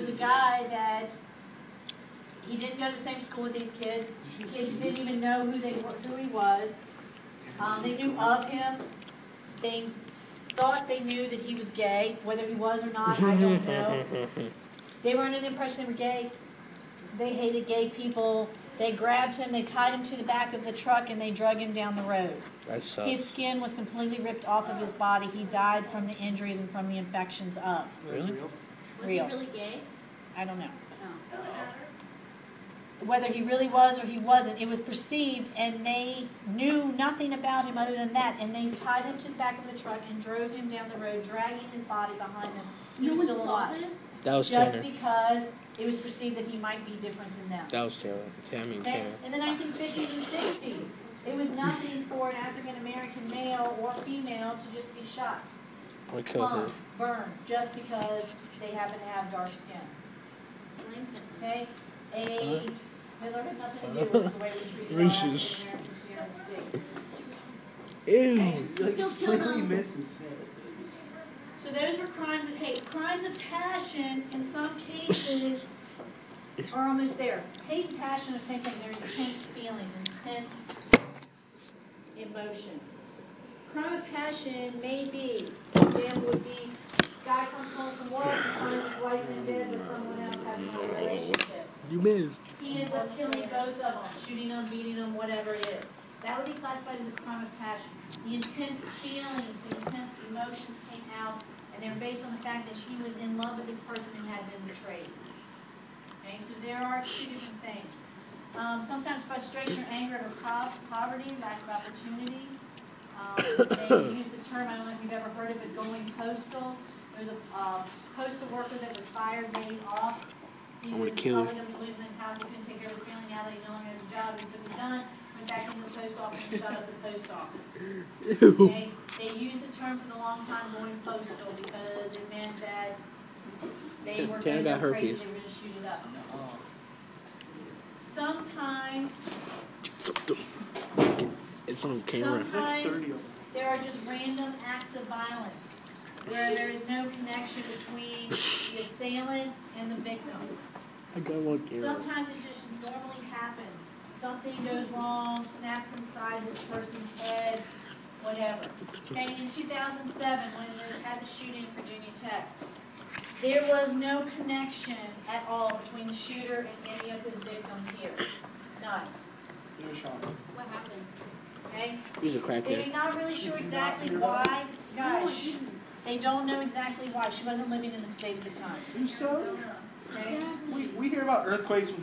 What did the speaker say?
was a guy that he didn't go to the same school with these kids. The kids didn't even know who he was. They knew of him. They thought they knew that he was gay. Whether he was or not, I don't know. They were under the impression they were gay. They hated gay people. They grabbed him, they tied him to the back of the truck, and they drug him down the road. That sucks. His skin was completely ripped off of his body. He died from the injuries and from the infections of. Really? Real. Was he really gay? I don't know. No. Whether he really was or he wasn't, it was perceived, and they knew nothing about him other than that, and they tied him to the back of the truck and drove him down the road, dragging his body behind them. He was still alive. That was Just Tanner. because it was perceived that he might be different than them. That was Tanner. Okay? Tanner. In the 1950s and 60s, it was nothing for an African American male or female to just be shot, I killed her. burned, just because they happen to have dark skin. Okay? Hitler had nothing to do with the way we treated our African Racist. Americans here in the state. Ew. Still killed him. So those were crimes of hate. Crimes of passion, in some cases, are almost there. Hate and passion are the same thing. They're intense feelings, intense emotions. Crime of passion may be, for example, would be, guy comes home from work and finds his wife in bed with someone else having a relationship. You missed. He ends up killing both of them, shooting them, beating them, whatever it is. That would be classified as a crime of passion. The intense feelings, the intense emotions came out, and they were based on the fact that he was in love with this person and had been betrayed. Okay, so there are two different things. Sometimes frustration or anger over poverty, lack of opportunity. They use the term, I don't know if you've ever heard of it, going postal. There's a postal worker that was fired days off. He was probably going to be losing his house. He couldn't take care of his family now that he no longer has a job. He took his gun, went back into the post office and shut up the post office. Okay? They used the term for the long time going postal because it meant that they were going to go crazy. They were going to shoot it up. Sometimes It's on camera. Sometimes there are just random acts of violence where there is no connection between the assailant and the victims. I got one camera. Sometimes it just normally happens. Something goes wrong, snaps inside this person's head, whatever. Okay, in 2007, when they had the shooting in Virginia Tech, there was no connection at all between the shooter and any of his victims here. None. What happened? Okay? He's a crackhead. They're not really sure exactly why. Gosh, they don't know exactly why. She wasn't living in the state at the time. So, Okay? we hear about earthquakes from